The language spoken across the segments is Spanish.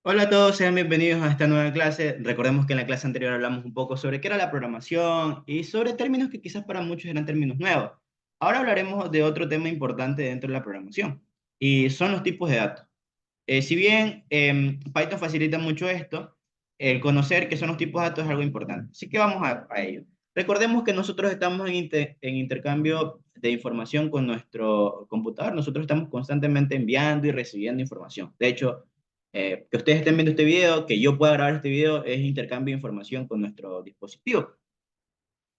Hola a todos, sean bienvenidos a esta nueva clase. Recordemos que en la clase anterior hablamos un poco sobre qué era la programación y sobre términos que quizás para muchos eran términos nuevos. Ahora hablaremos de otro tema importante dentro de la programación y son los tipos de datos. Si bien Python facilita mucho esto, el conocer qué son los tipos de datos es algo importante. Así que vamos a ello. Recordemos que nosotros estamos en intercambio de información con nuestro computador. Nosotros estamos constantemente enviando y recibiendo información. De hecho, que ustedes estén viendo este video, que yo pueda grabar este video, es intercambio de información con nuestro dispositivo.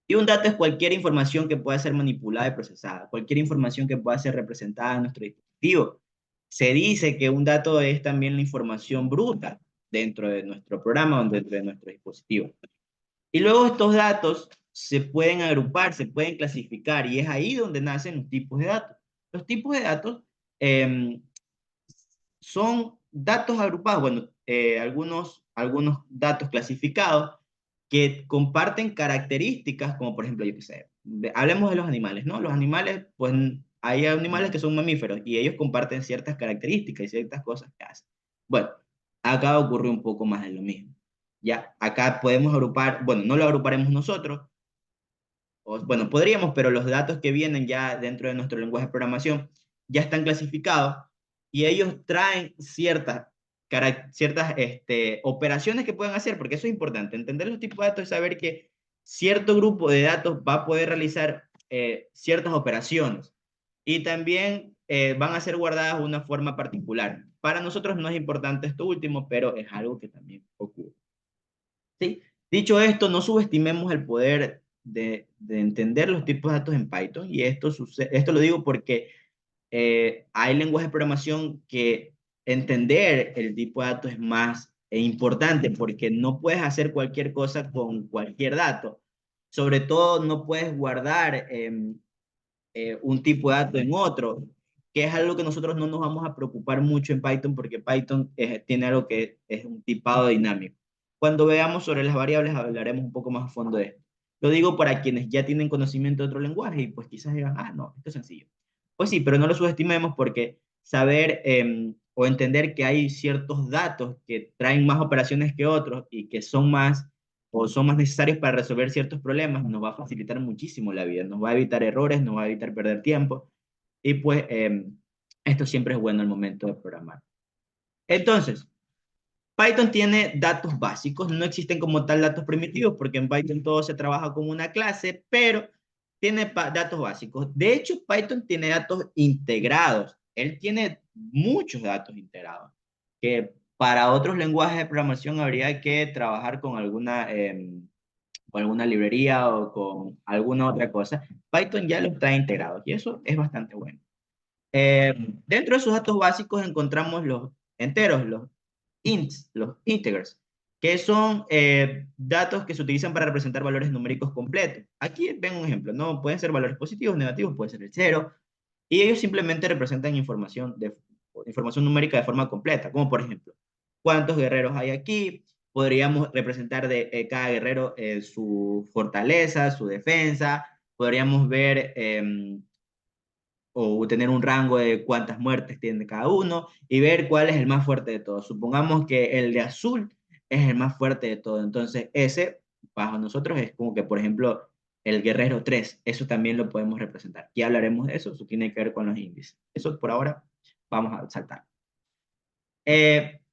Y un dato es cualquier información que pueda ser manipulada y procesada, cualquier información que pueda ser representada en nuestro dispositivo. Se dice que un dato es también la información bruta dentro de nuestro programa o dentro de nuestro dispositivo. Y luego estos datos se pueden agrupar, se pueden clasificar y es ahí donde nacen los tipos de datos. Los tipos de datos eh, son datos agrupados, bueno, algunos datos clasificados que comparten características, como por ejemplo, yo qué sé, hablemos de los animales, ¿no? Los animales, pues hay animales que son mamíferos y ellos comparten ciertas características y ciertas cosas que hacen. Bueno, acá ocurre un poco más de lo mismo. Ya, acá podemos agrupar, bueno, no lo agruparemos nosotros, o, bueno, podríamos, pero los datos que vienen ya dentro de nuestro lenguaje de programación ya están clasificados y ellos traen ciertas operaciones que pueden hacer, porque eso es importante. Entender los tipos de datos y saber que cierto grupo de datos va a poder realizar ciertas operaciones y también van a ser guardadas de una forma particular. Para nosotros no es importante esto último, pero es algo que también ocurre. ¿Sí? Dicho esto, no subestimemos el poder de entender los tipos de datos en Python y esto lo digo porque hay lenguajes de programación que entender el tipo de datos es más importante porque no puedes hacer cualquier cosa con cualquier dato. Sobre todo no puedes guardar un tipo de dato en otro, que es algo que nosotros no nos vamos a preocupar mucho en Python porque Python tiene algo que es un tipado dinámico. Cuando veamos sobre las variables hablaremos un poco más a fondo de esto. Lo digo para quienes ya tienen conocimiento de otro lenguaje y pues quizás digan, ah, no, esto es sencillo. Pues sí, pero no lo subestimemos porque saber o entender que hay ciertos datos que traen más operaciones que otros y que son más o son más necesarios para resolver ciertos problemas, nos va a facilitar muchísimo la vida, nos va a evitar errores, nos va a evitar perder tiempo y pues esto siempre es bueno al momento de programar. Entonces, Python tiene datos básicos, no existen como tal datos primitivos porque en Python todo se trabaja como una clase, pero tiene datos básicos. De hecho, Python tiene datos integrados, él tiene muchos datos integrados, que para otros lenguajes de programación habría que trabajar con alguna librería o con alguna otra cosa. Python ya lo trae integrado y eso es bastante bueno. Eh, Dentro de sus datos básicos encontramos los enteros, los ints, los integers, que son datos que se utilizan para representar valores numéricos completos. Aquí ven un ejemplo, ¿no? Pueden ser valores positivos, negativos, puede ser el cero, y ellos simplemente representan información numérica de forma completa, como por ejemplo, ¿cuántos guerreros hay aquí? Podríamos representar de cada guerrero su fortaleza, su defensa, podríamos ver o tener un rango de cuántas muertes tiene cada uno y ver cuál es el más fuerte de todos. Supongamos que el de azul es el más fuerte de todos, entonces ese, bajo nosotros, es como que, por ejemplo, el guerrero 3 eso también lo podemos representar. Ya hablaremos de eso, eso tiene que ver con los índices. Eso por ahora vamos a saltar.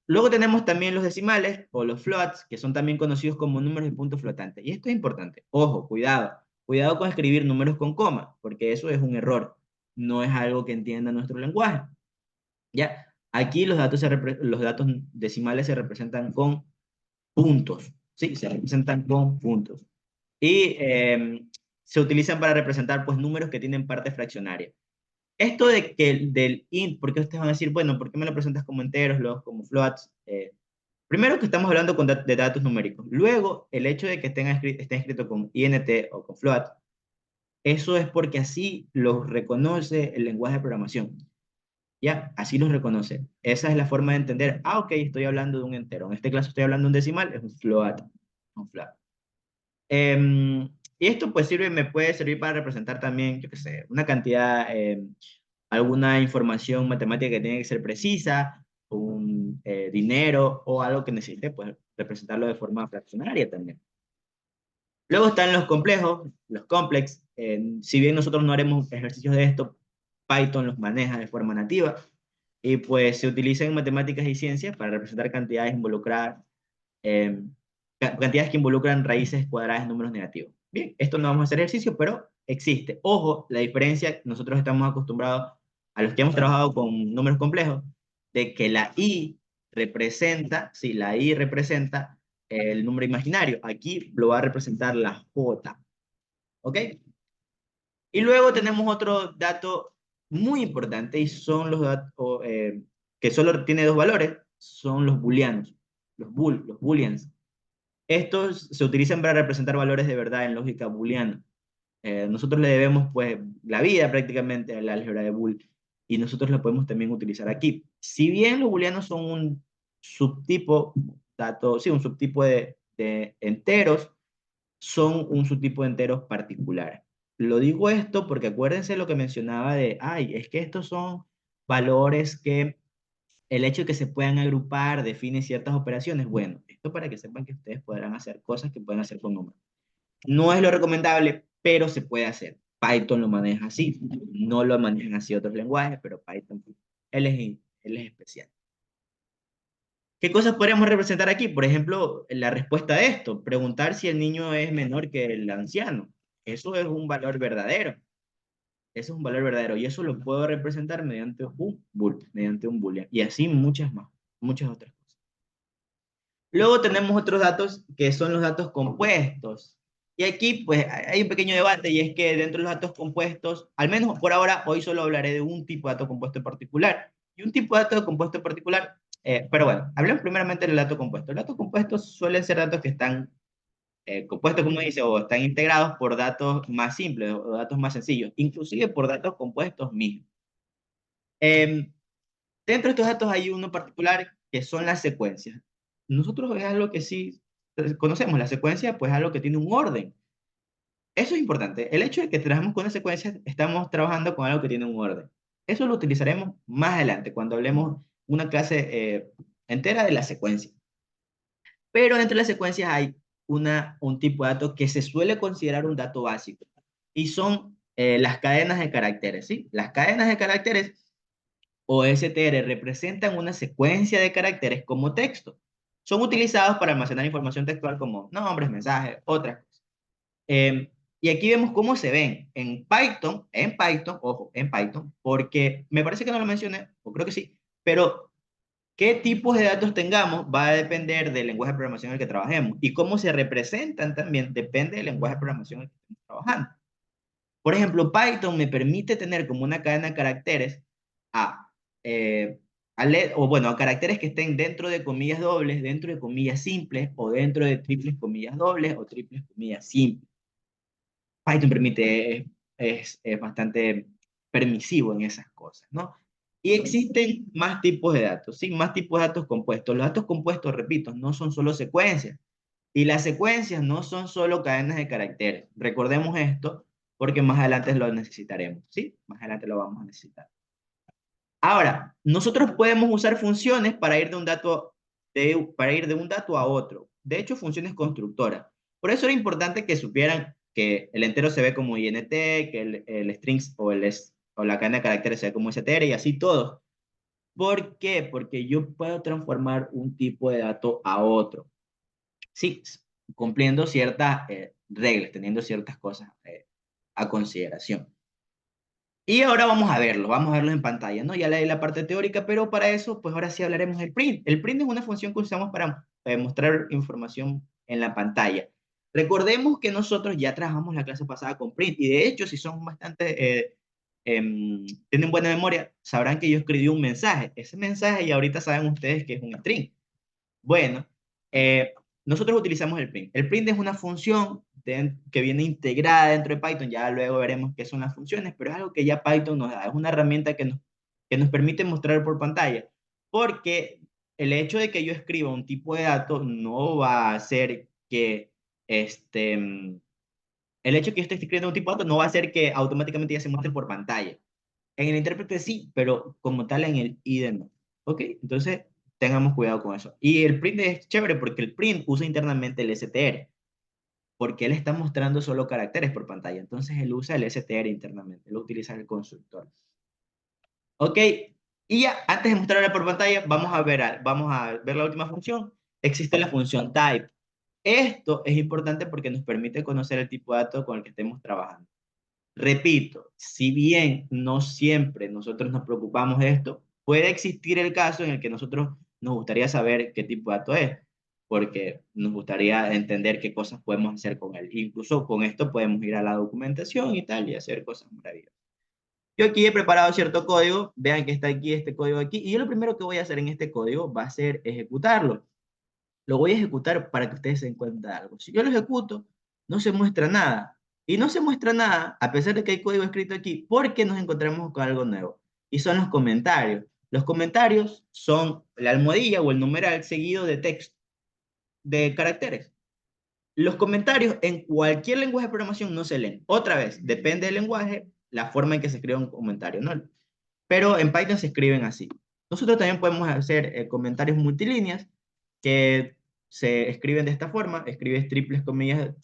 Luego tenemos también los decimales o los floats, que son también conocidos como números de punto flotante. Y esto es importante. Ojo, cuidado. Cuidado con escribir números con coma, porque eso es un error. No es algo que entienda nuestro lenguaje. ¿Ya? Aquí los datos decimales se representan con puntos. Sí, se representan con puntos. Y se utilizan para representar pues números que tienen parte fraccionaria. Esto de que del int, porque ustedes van a decir, bueno, ¿por qué me lo presentas como enteros, luego como floats? Primero que estamos hablando de datos numéricos. Luego, el hecho de que estén escrito con int o con float, eso es porque así los reconoce el lenguaje de programación. Ya, así los reconoce. Esa es la forma de entender, ah, ok, estoy hablando de un entero. En este caso estoy hablando de un decimal, es un float. Un float. Y esto pues me puede servir para representar también, yo qué sé, una cantidad, alguna información matemática que tiene que ser precisa, dinero o algo que necesite, pues representarlo de forma fraccionaria también. Luego están los complejos, los complex. Si bien nosotros no haremos ejercicios de esto, Python los maneja de forma nativa y pues se utiliza en matemáticas y ciencias para representar cantidades involucradas, eh, cantidades que involucran raíces cuadradas en números negativos. Bien, esto no vamos a hacer ejercicio, pero existe. Ojo, la diferencia, nosotros estamos acostumbrados a los que hemos trabajado con números complejos, de que la i representa, sí, la i representa el número imaginario. Aquí lo va a representar la j, ¿ok? Y luego tenemos otro dato muy importante y son los datos que solo tiene dos valores, son los booleanos, los booleans. Estos se utilizan para representar valores de verdad en lógica booleana. Nosotros le debemos pues la vida prácticamente al álgebra de Boole y nosotros la podemos también utilizar aquí. Si bien los booleanos son un subtipo, sí, un subtipo de enteros, son un subtipo de enteros particulares. Lo digo esto porque acuérdense lo que mencionaba de, ay, es que estos son valores que el hecho de que se puedan agrupar define ciertas operaciones. Bueno, esto para que sepan que ustedes podrán hacer cosas que pueden hacer con números. No es lo recomendable, pero se puede hacer. Python lo maneja así, no lo manejan así otros lenguajes, pero Python, él es especial. ¿Qué cosas podríamos representar aquí? Por ejemplo, la respuesta a esto, preguntar si el niño es menor que el anciano. Eso es un valor verdadero. Eso es un valor verdadero y eso lo puedo representar mediante un bool, mediante un boolean. Y así muchas más, muchas otras cosas. Luego tenemos otros datos que son los datos compuestos. Y aquí pues hay un pequeño debate y es que dentro de los datos compuestos, al menos por ahora, hoy solo hablaré de un tipo de dato compuesto en particular. Y un tipo de dato compuesto en particular, pero bueno, hablemos primeramente del dato compuesto. Los datos compuestos suelen ser datos que están compuestos, como dice, o están integrados por datos más simples o datos más sencillos, inclusive por datos compuestos mismos. Eh, Dentro de estos datos hay uno particular que son las secuencias. Nosotros es algo que sí conocemos, la secuencia pues es algo que tiene un orden. Eso es importante. El hecho de que trabajemos con una secuencia, estamos trabajando con algo que tiene un orden. Eso lo utilizaremos más adelante, cuando hablemos una clase entera de la secuencia. Pero entre las secuencias hay un tipo de dato que se suele considerar un dato básico, y son las cadenas de caracteres, ¿sí? Las cadenas de caracteres o STR representan una secuencia de caracteres como texto. Son utilizados para almacenar información textual como nombres, mensajes, otras cosas. Y aquí vemos cómo se ven en Python, ojo, en Python, porque me parece que no lo mencioné, o creo que sí, pero qué tipos de datos tengamos va a depender del lenguaje de programación en el que trabajemos. Y cómo se representan también depende del lenguaje de programación en el que estemos trabajando. Por ejemplo, Python me permite tener como una cadena de caracteres a, o bueno, a caracteres que estén dentro de comillas dobles, dentro de comillas simples, o dentro de triples comillas dobles o triples comillas simples. Python permite, es bastante permisivo en esas cosas, ¿no? Y existen más tipos de datos, ¿sí? Más tipos de datos compuestos. Los datos compuestos, repito, no son solo secuencias. Y las secuencias no son solo cadenas de caracteres. Recordemos esto porque más adelante lo necesitaremos, ¿sí? Más adelante lo vamos a necesitar. Ahora, nosotros podemos usar funciones para ir para ir de un dato a otro. De hecho, funciones constructoras. Por eso era importante que supieran que el entero se ve como int, que el strings o la cadena de caracteres se ve como str y así todo. ¿Por qué? Porque yo puedo transformar un tipo de dato a otro. Sí, cumpliendo ciertas reglas, teniendo ciertas cosas a consideración. Y ahora vamos a verlo en pantalla, ¿no? Ya leí la parte teórica, pero para eso, pues ahora sí hablaremos del print. El print es una función que usamos para mostrar información en la pantalla. Recordemos que nosotros ya trabajamos la clase pasada con print, y de hecho, si son bastante, tienen buena memoria, sabrán que yo escribí un mensaje. Ese mensaje, y ahorita saben ustedes que es un string. Bueno, eh, nosotros utilizamos el print. El print es una función que viene integrada dentro de Python. Ya luego veremos qué son las funciones, pero es algo que ya Python nos da. Es una herramienta que nos permite mostrar por pantalla. Porque el hecho de que yo escriba un tipo de dato no va a hacer que el hecho de que yo esté escribiendo un tipo de dato no va a hacer que automáticamente ya se muestre por pantalla. En el intérprete sí, pero como tal en el IDE no. ¿Ok? Entonces, tengamos cuidado con eso. Y el print es chévere porque el print usa internamente el STR, porque él está mostrando solo caracteres por pantalla. Entonces él usa el STR internamente, él utiliza el constructor. Ok, y ya antes de mostrarla por pantalla, vamos a ver la última función. Existe la función type. Esto es importante porque nos permite conocer el tipo de datos con el que estemos trabajando. Repito, si bien no siempre nosotros nos preocupamos de esto, puede existir el caso en el que nosotros nos gustaría saber qué tipo de dato es, porque nos gustaría entender qué cosas podemos hacer con él. Incluso con esto podemos ir a la documentación y tal y hacer cosas maravillosas. Yo aquí he preparado cierto código, vean que está aquí este código aquí, y yo lo primero que voy a hacer en este código va a ser ejecutarlo. Lo voy a ejecutar para que ustedes se den cuenta de algo. Si yo lo ejecuto, no se muestra nada. Y no se muestra nada, a pesar de que hay código escrito aquí, porque nos encontramos con algo nuevo. Y son los comentarios. Los comentarios son la almohadilla o el numeral seguido de texto, de caracteres. Los comentarios en cualquier lenguaje de programación no se leen. Otra vez, depende del lenguaje, la forma en que se escribe un comentario, ¿no? Pero en Python se escriben así. Nosotros también podemos hacer comentarios multilíneas que se escriben de esta forma. Escribes triples comillas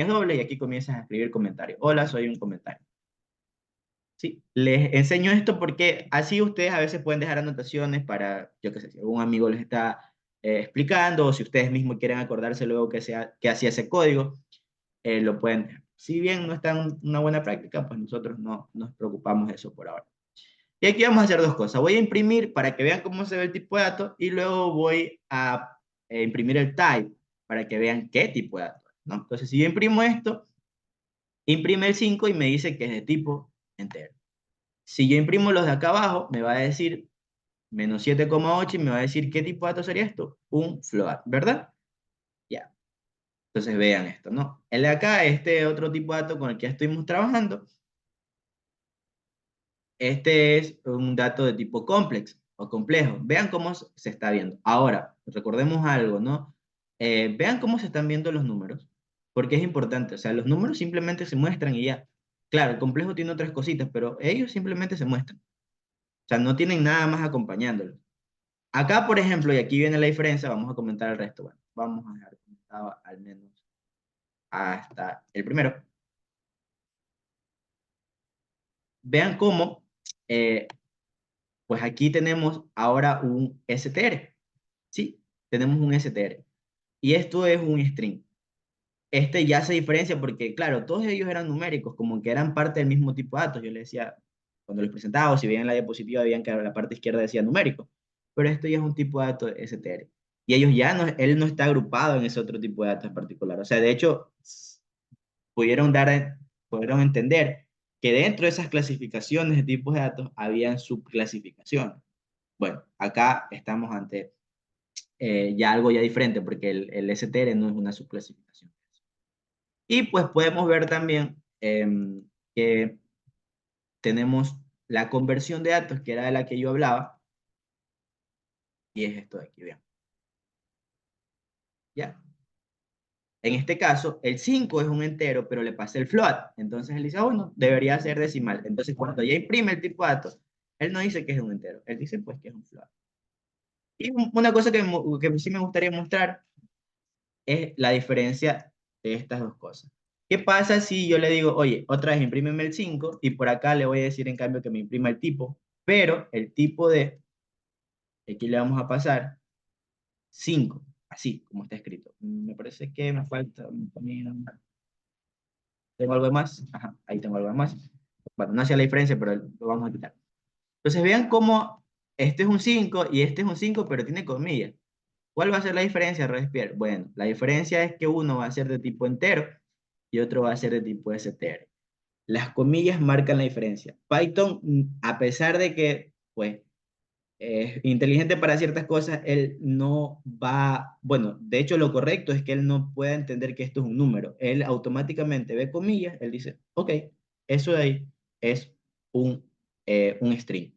dobles y aquí comienzas a escribir comentarios. Hola, soy un comentario. Sí, les enseño esto porque así ustedes a veces pueden dejar anotaciones para, yo qué sé, si algún amigo les está explicando o si ustedes mismos quieren acordarse luego que hacía ese código, lo pueden dejar. Si bien no está en una buena práctica, pues nosotros no nos preocupamos de eso por ahora. Y aquí vamos a hacer dos cosas. Voy a imprimir para que vean cómo se ve el tipo de datos y luego voy a imprimir el type para que vean qué tipo de datos, ¿no? Entonces, si yo imprimo esto, imprime el 5 y me dice que es de tipo entero. Si yo imprimo los de acá abajo, me va a decir menos 7,8 y me va a decir qué tipo de datos sería esto. Un float, ¿verdad? Ya. Entonces vean esto, ¿no? El de acá, este otro tipo de dato con el que ya estuvimos trabajando, este es un dato de tipo complex o complejo. Vean cómo se está viendo. Ahora, recordemos algo, ¿no? Vean cómo se están viendo los números, porque es importante. O sea, los números simplemente se muestran y ya. Claro, el complejo tiene otras cositas, pero ellos simplemente se muestran. O sea, no tienen nada más acompañándolos. Acá, por ejemplo, y aquí viene la diferencia, vamos a comentar el resto. Bueno, vamos a dejar comentado al menos hasta el primero. Vean cómo eh, pues aquí tenemos ahora un str. Sí, tenemos un str. Y esto es un string. Este ya se diferencia porque, claro, todos ellos eran numéricos, como que eran parte del mismo tipo de datos. Yo les decía, cuando les presentaba, o si veían la diapositiva, veían que la parte izquierda decía numérico. Pero esto ya es un tipo de datos str. Y ellos ya no, él no está agrupado en ese otro tipo de datos en particular. O sea, de hecho, pudieron pudieron entender que dentro de esas clasificaciones de tipos de datos habían subclasificaciones. Bueno, acá estamos ante ya algo ya diferente porque el STR no es una subclasificación. Y pues podemos ver también que tenemos la conversión de datos, que era de la que yo hablaba, y es esto de aquí, vean. ¿Ya? En este caso, el 5 es un entero, pero le pasé el float. Entonces él dice, bueno, debería ser decimal. Entonces cuando ya imprime el tipo de datos, él no dice que es un entero, él dice pues que es un float. Y una cosa que sí me gustaría mostrar es la diferencia de estas dos cosas. ¿Qué pasa si yo le digo, oye, otra vez imprímeme el 5 y por acá le voy a decir en cambio que me imprima el tipo, pero el tipo de, aquí le vamos a pasar 5 así como está escrito. Me parece que me falta, ¿tengo algo más? Ajá, ahí tengo algo más. Bueno, no hacía la diferencia, pero lo vamos a quitar. Entonces vean cómo este es un 5 y este es un 5 pero tiene comillas. ¿Cuál va a ser la diferencia, Robespierre? Bueno, la diferencia es que uno va a ser de tipo entero y otro va a ser de tipo str. Las comillas marcan la diferencia. Python, a pesar de que, pues, es inteligente para ciertas cosas, él no va, bueno, de hecho lo correcto es que él no pueda entender que esto es un número. Él automáticamente ve comillas, él dice, ok, eso de ahí es un string.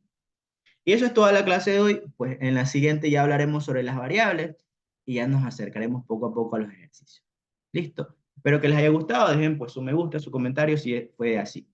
Y eso es toda la clase de hoy. Pues en la siguiente ya hablaremos sobre las variables y ya nos acercaremos poco a poco a los ejercicios. Listo. Espero que les haya gustado. Dejen pues su me gusta, su comentario si fue así.